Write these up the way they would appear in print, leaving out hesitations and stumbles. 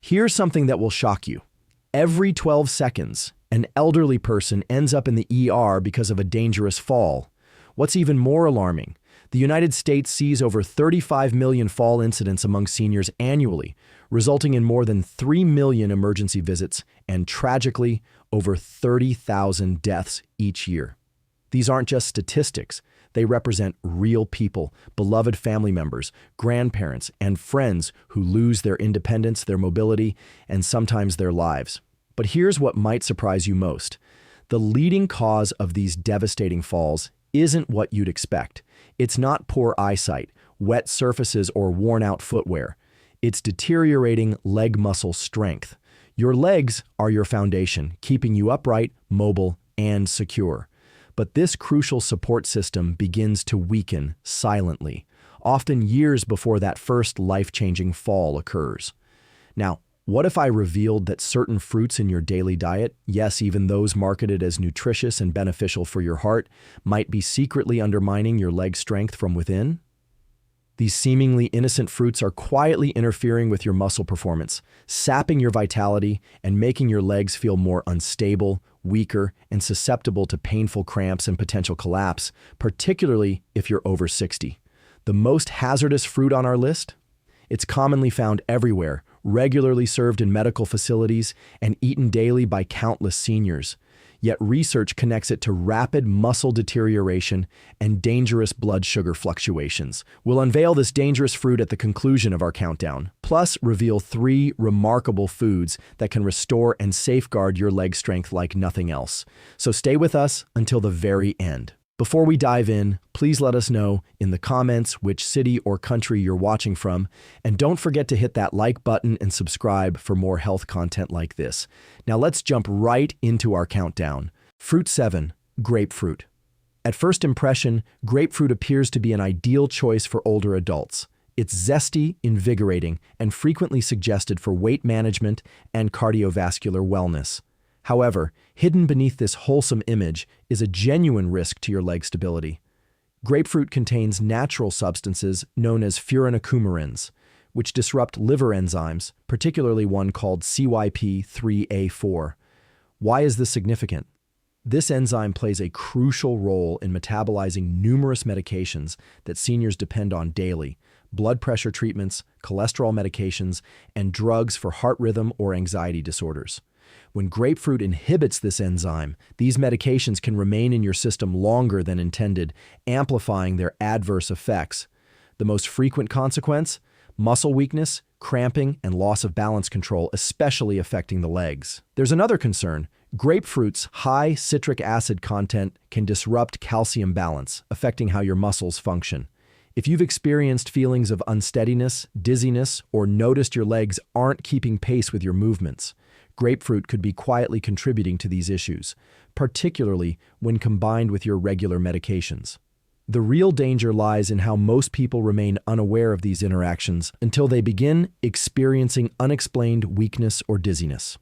Here's something that will shock you. Every 12 seconds, an elderly person ends up in the ER because of a dangerous fall. What's even more alarming, the United States sees over 35 million fall incidents among seniors annually, resulting in more than 3 million emergency visits and, tragically, over 30,000 deaths each year. These aren't just statistics. They represent real people, beloved family members, grandparents, and friends who lose their independence, their mobility, and sometimes their lives. But here's what might surprise you most. The leading cause of these devastating falls isn't what you'd expect. It's not poor eyesight, wet surfaces, or worn-out footwear. It's deteriorating leg muscle strength. Your legs are your foundation, keeping you upright, mobile, and secure. But this crucial support system begins to weaken silently, often years before that first life-changing fall occurs. Now, what if I revealed that certain fruits in your daily diet, yes, even those marketed as nutritious and beneficial for your heart, might be secretly undermining your leg strength from within? These seemingly innocent fruits are quietly interfering with your muscle performance, sapping your vitality, and making your legs feel more unstable, weaker, and susceptible to painful cramps and potential collapse, particularly if you're over 60. The most hazardous fruit on our list? It's commonly found everywhere, regularly served in medical facilities, and eaten daily by countless seniors. Yet research connects it to rapid muscle deterioration and dangerous blood sugar fluctuations. We'll unveil this dangerous fruit at the conclusion of our countdown, plus reveal 3 remarkable foods that can restore and safeguard your leg strength like nothing else. So stay with us until the very end. Before we dive in, please let us know in the comments which city or country you're watching from, and don't forget to hit that like button and subscribe for more health content like this. Now let's jump right into our countdown. Fruit 7, grapefruit. At first impression, grapefruit appears to be an ideal choice for older adults. It's zesty, invigorating, and frequently suggested for weight management and cardiovascular wellness. However, hidden beneath this wholesome image is a genuine risk to your leg stability. Grapefruit contains natural substances known as furanocoumarins, which disrupt liver enzymes, particularly one called CYP3A4. Why is this significant? This enzyme plays a crucial role in metabolizing numerous medications that seniors depend on daily: blood pressure treatments, cholesterol medications, and drugs for heart rhythm or anxiety disorders. When grapefruit inhibits this enzyme, these medications can remain in your system longer than intended, amplifying their adverse effects. The most frequent consequence? Muscle weakness, cramping, and loss of balance control, especially affecting the legs. There's another concern. Grapefruit's high citric acid content can disrupt calcium balance, affecting how your muscles function. If you've experienced feelings of unsteadiness, dizziness, or noticed your legs aren't keeping pace with your movements, grapefruit could be quietly contributing to these issues, particularly when combined with your regular medications. The real danger lies in how most people remain unaware of these interactions until they begin experiencing unexplained weakness or dizziness.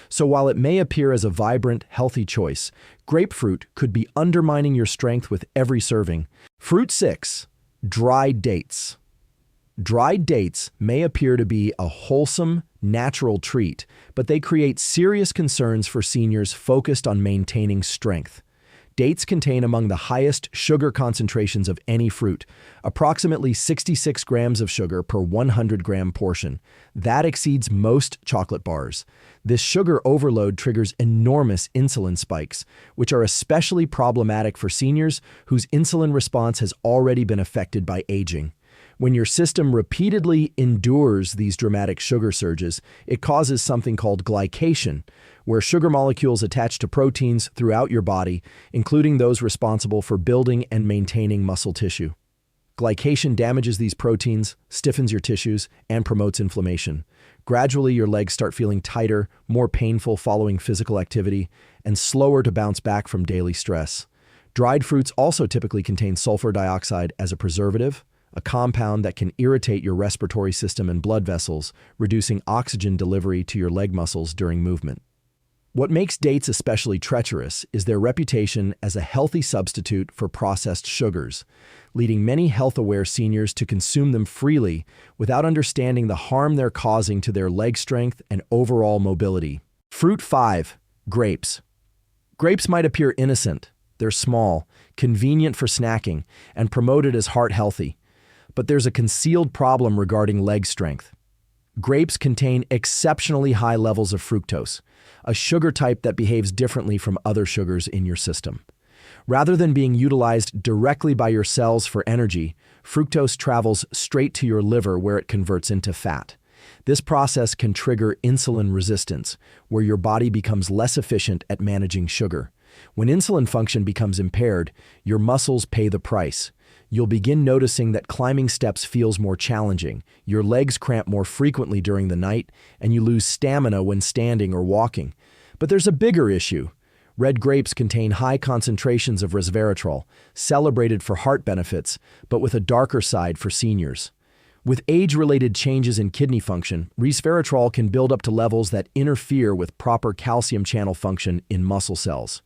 So while it may appear as a vibrant, healthy choice, grapefruit could be undermining your strength with every serving. Fruit 6, dried dates. Dried dates may appear to be a wholesome, natural treat, but they create serious concerns for seniors focused on maintaining strength. Dates contain among the highest sugar concentrations of any fruit, approximately 66 grams of sugar per 100-gram portion. That exceeds most chocolate bars. This sugar overload triggers enormous insulin spikes, which are especially problematic for seniors whose insulin response has already been affected by aging. When your system repeatedly endures these dramatic sugar surges, it causes something called glycation, where sugar molecules attach to proteins throughout your body, including those responsible for building and maintaining muscle tissue. Glycation damages these proteins, stiffens your tissues, and promotes inflammation. Gradually, your legs start feeling tighter, more painful following physical activity, and slower to bounce back from daily stress. Dried fruits also typically contain sulfur dioxide as a preservative, a compound that can irritate your respiratory system and blood vessels, reducing oxygen delivery to your leg muscles during movement. What makes dates especially treacherous is their reputation as a healthy substitute for processed sugars, leading many health-aware seniors to consume them freely without understanding the harm they're causing to their leg strength and overall mobility. Fruit 5. Grapes. Grapes might appear innocent. They're small, convenient for snacking, and promoted as heart-healthy. But there's a concealed problem regarding leg strength. Grapes contain exceptionally high levels of fructose, a sugar type that behaves differently from other sugars in your system. Rather than being utilized directly by your cells for energy, fructose travels straight to your liver where it converts into fat. This process can trigger insulin resistance, where your body becomes less efficient at managing sugar. When insulin function becomes impaired, your muscles pay the price. You'll begin noticing that climbing steps feels more challenging, your legs cramp more frequently during the night, and you lose stamina when standing or walking. But there's a bigger issue. Red grapes contain high concentrations of resveratrol, celebrated for heart benefits, but with a darker side for seniors. With age-related changes in kidney function, resveratrol can build up to levels that interfere with proper calcium channel function in muscle cells.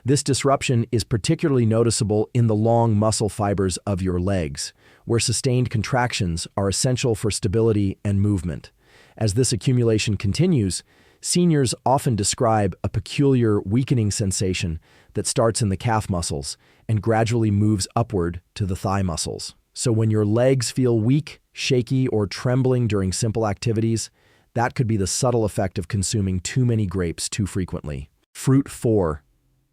This disruption is particularly noticeable in the long muscle fibers of your legs, where sustained contractions are essential for stability and movement. As this accumulation continues, seniors often describe a peculiar weakening sensation that starts in the calf muscles and gradually moves upward to the thigh muscles. So when your legs feel weak, shaky, or trembling during simple activities, that could be the subtle effect of consuming too many grapes too frequently. Fruit 4.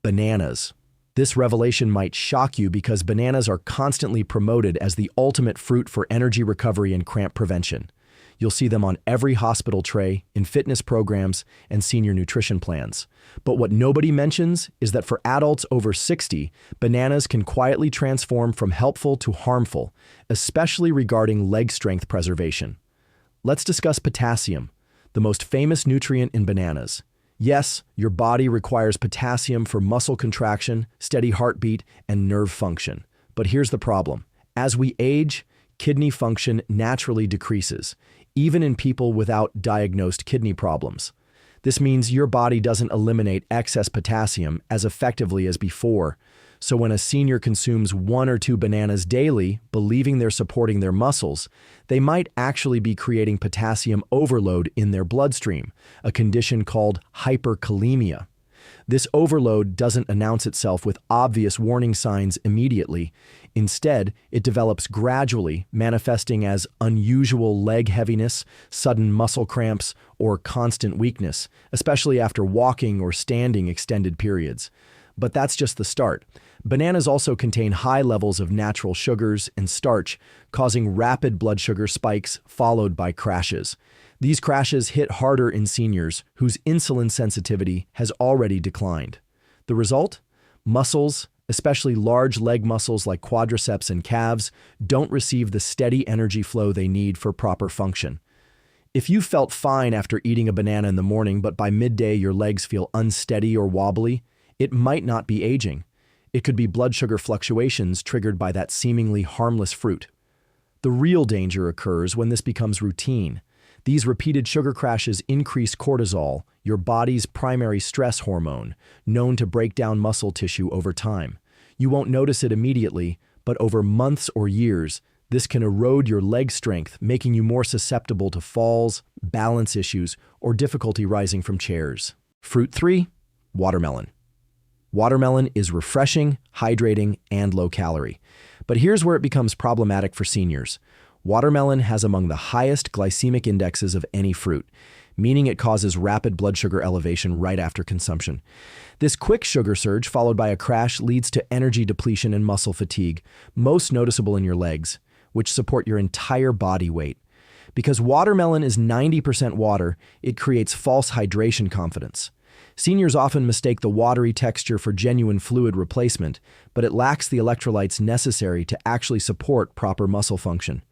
Bananas. This revelation might shock you because bananas are constantly promoted as the ultimate fruit for energy recovery and cramp prevention. You'll see them on every hospital tray, in fitness programs, and senior nutrition plans. But what nobody mentions is that for adults over 60, bananas can quietly transform from helpful to harmful, especially regarding leg strength preservation. Let's discuss potassium, the most famous nutrient in bananas. Yes, your body requires potassium for muscle contraction, steady heartbeat, and nerve function. But here's the problem. As we age, kidney function naturally decreases, even in people without diagnosed kidney problems. This means your body doesn't eliminate excess potassium as effectively as before. So when a senior consumes 1 or 2 bananas daily, believing they're supporting their muscles, they might actually be creating potassium overload in their bloodstream, a condition called hyperkalemia. This overload doesn't announce itself with obvious warning signs immediately. Instead, it develops gradually, manifesting as unusual leg heaviness, sudden muscle cramps, or constant weakness, especially after walking or standing extended periods. But that's just the start. Bananas also contain high levels of natural sugars and starch, causing rapid blood sugar spikes followed by crashes. These crashes hit harder in seniors whose insulin sensitivity has already declined. The result? Muscles, especially large leg muscles like quadriceps and calves, don't receive the steady energy flow they need for proper function. If you felt fine after eating a banana in the morning, but by midday your legs feel unsteady or wobbly, it might not be aging. It could be blood sugar fluctuations triggered by that seemingly harmless fruit. The real danger occurs when this becomes routine. These repeated sugar crashes increase cortisol, your body's primary stress hormone, known to break down muscle tissue over time. You won't notice it immediately, but over months or years, this can erode your leg strength, making you more susceptible to falls, balance issues, or difficulty rising from chairs. Fruit 3. Watermelon. Watermelon is refreshing, hydrating, and low-calorie. But here's where it becomes problematic for seniors. Watermelon has among the highest glycemic indexes of any fruit, meaning it causes rapid blood sugar elevation right after consumption. This quick sugar surge, followed by a crash, leads to energy depletion and muscle fatigue, most noticeable in your legs, which support your entire body weight. Because watermelon is 90% water, it creates false hydration confidence. Seniors often mistake the watery texture for genuine fluid replacement, but it lacks the electrolytes necessary to actually support proper muscle function.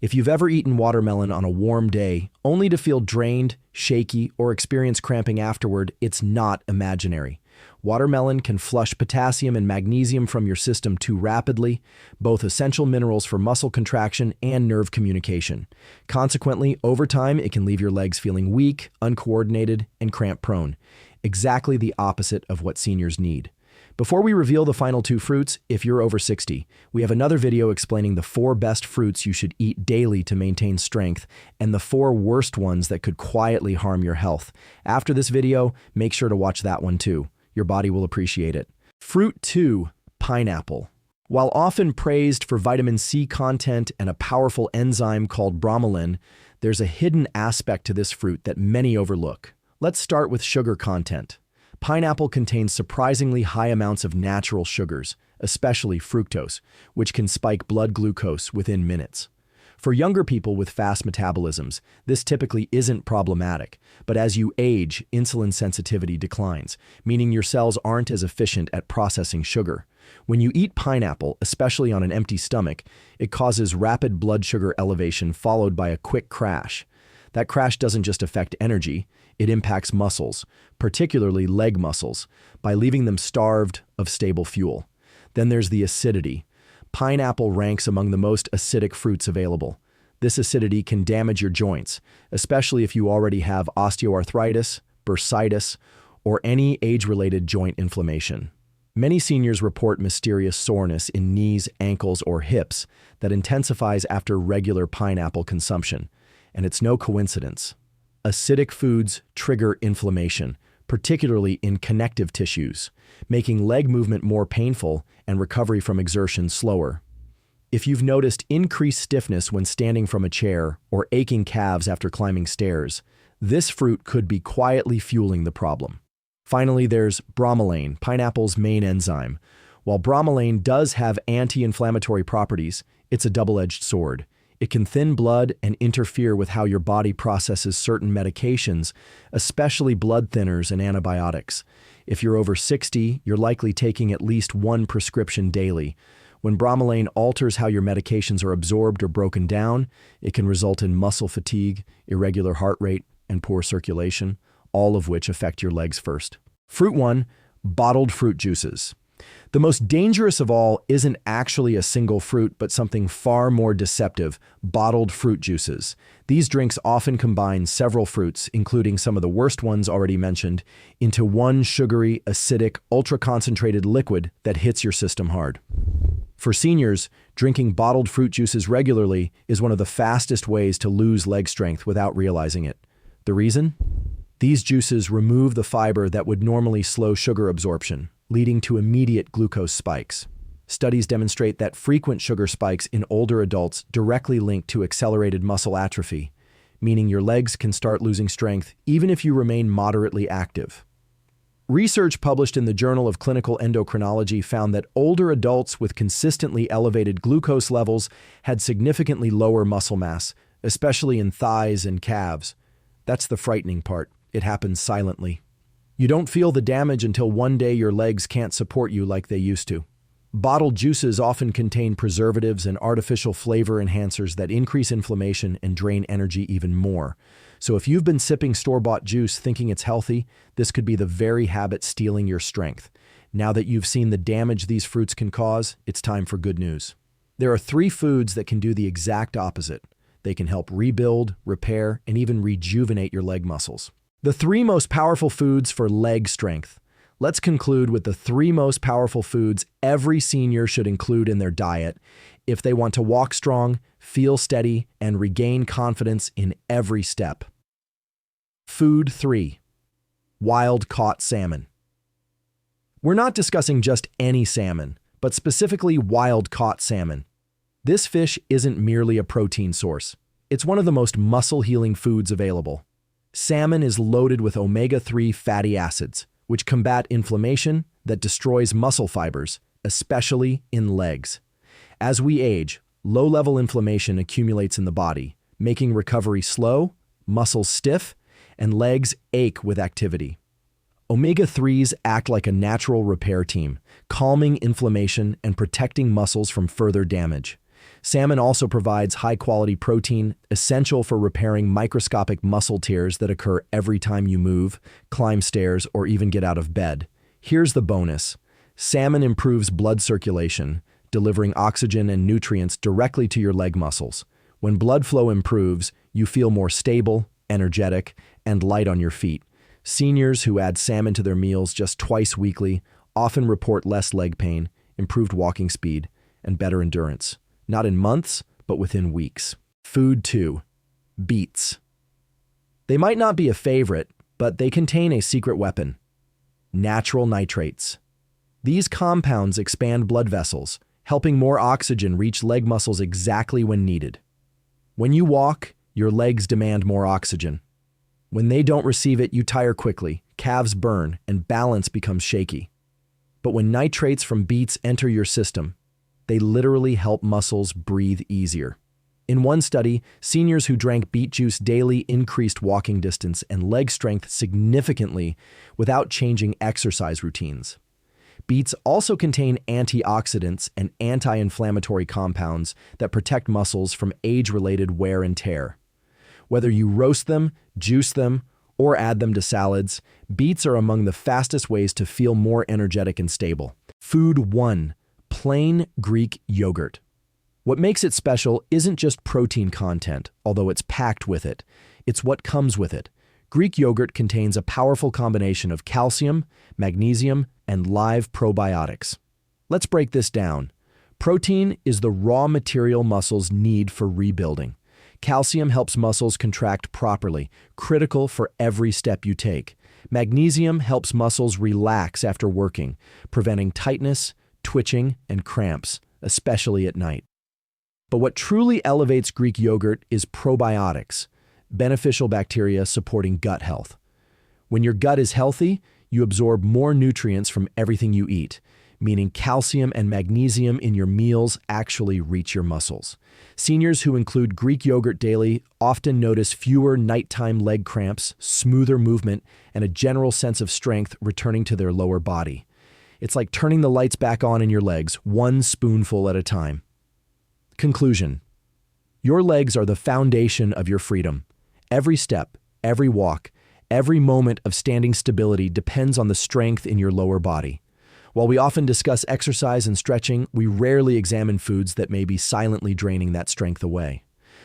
If you've ever eaten watermelon on a warm day, only to feel drained, shaky, or experience cramping afterward, it's not imaginary. Watermelon can flush potassium and magnesium from your system too rapidly, both essential minerals for muscle contraction and nerve communication. Consequently, over time, it can leave your legs feeling weak, uncoordinated, and cramp-prone. exactly the opposite of what seniors need. Before we reveal the final two fruits, if you're over 60, we have another video explaining the 4 best fruits you should eat daily to maintain strength and the 4 worst ones that could quietly harm your health. After this video, make sure to watch that one too. Your body will appreciate it. Fruit 2, pineapple. While often praised for vitamin C content and a powerful enzyme called bromelain, there's a hidden aspect to this fruit that many overlook. Let's start with sugar content. Pineapple contains surprisingly high amounts of natural sugars, especially fructose, which can spike blood glucose within minutes. For younger people with fast metabolisms, this typically isn't problematic, but as you age, insulin sensitivity declines, meaning your cells aren't as efficient at processing sugar. When you eat pineapple, especially on an empty stomach, it causes rapid blood sugar elevation followed by a quick crash. That crash doesn't just affect energy, it impacts muscles, particularly leg muscles, by leaving them starved of stable fuel. Then there's the acidity. Pineapple ranks among the most acidic fruits available. This acidity can damage your joints, especially if you already have osteoarthritis, bursitis, or any age-related joint inflammation. Many seniors report mysterious soreness in knees, ankles, or hips that intensifies after regular pineapple consumption. And it's no coincidence. Acidic foods trigger inflammation, particularly in connective tissues, making leg movement more painful and recovery from exertion slower. If you've noticed increased stiffness when standing from a chair or aching calves after climbing stairs, this fruit could be quietly fueling the problem. Finally, there's bromelain, pineapple's main enzyme. While bromelain does have anti-inflammatory properties, it's a double-edged sword. It can thin blood and interfere with how your body processes certain medications, especially blood thinners and antibiotics. If you're over 60, you're likely taking at least 1 prescription daily. When bromelain alters how your medications are absorbed or broken down, it can result in muscle fatigue, irregular heart rate, and poor circulation, all of which affect your legs first. Fruit 1, bottled fruit juices. The most dangerous of all isn't actually a single fruit, but something far more deceptive, bottled fruit juices. These drinks often combine several fruits, including some of the worst ones already mentioned, into one sugary, acidic, ultra-concentrated liquid that hits your system hard. For seniors, drinking bottled fruit juices regularly is one of the fastest ways to lose leg strength without realizing it. The reason? These juices remove the fiber that would normally slow sugar absorption, leading to immediate glucose spikes. Studies demonstrate that frequent sugar spikes in older adults directly link to accelerated muscle atrophy, meaning your legs can start losing strength even if you remain moderately active. Research published in the Journal of Clinical Endocrinology found that older adults with consistently elevated glucose levels had significantly lower muscle mass, especially in thighs and calves. That's the frightening part. It happens silently. You don't feel the damage until one day your legs can't support you like they used to. Bottled juices often contain preservatives and artificial flavor enhancers that increase inflammation and drain energy even more. So if you've been sipping store-bought juice thinking it's healthy, this could be the very habit stealing your strength. Now that you've seen the damage these fruits can cause, it's time for good news. There are 3 foods that can do the exact opposite. They can help rebuild, repair, and even rejuvenate your leg muscles. The 3 most powerful foods for leg strength. Let's conclude with the 3 most powerful foods every senior should include in their diet if they want to walk strong, feel steady, and regain confidence in every step. Food 3. Wild-caught salmon. We're not discussing just any salmon, but specifically wild-caught salmon. This fish isn't merely a protein source. It's one of the most muscle-healing foods available. Salmon is loaded with omega-3 fatty acids, which combat inflammation that destroys muscle fibers, especially in legs. As we age, low-level inflammation accumulates in the body, making recovery slow, muscles stiff, and legs ache with activity. Omega-3s act like a natural repair team, calming inflammation and protecting muscles from further damage. Salmon also provides high-quality protein, essential for repairing microscopic muscle tears that occur every time you move, climb stairs, or even get out of bed. Here's the bonus. Salmon improves blood circulation, delivering oxygen and nutrients directly to your leg muscles. When blood flow improves, you feel more stable, energetic, and light on your feet. Seniors who add salmon to their meals just twice weekly often report less leg pain, improved walking speed, and better endurance. Not in months, but within weeks. Food 2. Beets. They might not be a favorite, but they contain a secret weapon: natural nitrates. These compounds expand blood vessels, helping more oxygen reach leg muscles exactly when needed. When you walk, your legs demand more oxygen. When they don't receive it, you tire quickly, calves burn, and balance becomes shaky. But when nitrates from beets enter your system, they literally help muscles breathe easier. In one study, seniors who drank beet juice daily increased walking distance and leg strength significantly without changing exercise routines. Beets also contain antioxidants and anti-inflammatory compounds that protect muscles from age-related wear and tear. Whether you roast them, juice them, or add them to salads, beets are among the fastest ways to feel more energetic and stable. Food 1. Plain Greek yogurt. What makes it special isn't just protein content, although it's packed with it. It's what comes with it. Greek yogurt contains a powerful combination of calcium, magnesium, and live probiotics. Let's break this down. Protein is the raw material muscles need for rebuilding. Calcium helps muscles contract properly, critical for every step you take. Magnesium helps muscles relax after working, preventing tightness, twitching, and cramps, especially at night. But what truly elevates Greek yogurt is probiotics, beneficial bacteria supporting gut health. When your gut is healthy, you absorb more nutrients from everything you eat, meaning calcium and magnesium in your meals actually reach your muscles. Seniors who include Greek yogurt daily often notice fewer nighttime leg cramps, smoother movement, and a general sense of strength returning to their lower body. It's like turning the lights back on in your legs, one spoonful at a time. Conclusion. Your legs are the foundation of your freedom. Every step, every walk, every moment of standing stability depends on the strength in your lower body. While we often discuss exercise and stretching, we rarely examine foods that may be silently draining that strength away.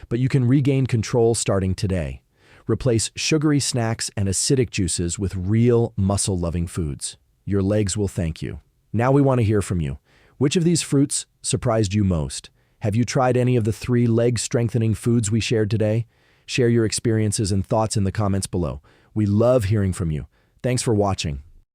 But you can regain control starting today. Replace sugary snacks and acidic juices with real, muscle-loving foods. Your legs will thank you. Now we want to hear from you. Which of these fruits surprised you most? Have you tried any of the 3 leg-strengthening foods we shared today? Share your experiences and thoughts in the comments below. We love hearing from you. Thanks for watching.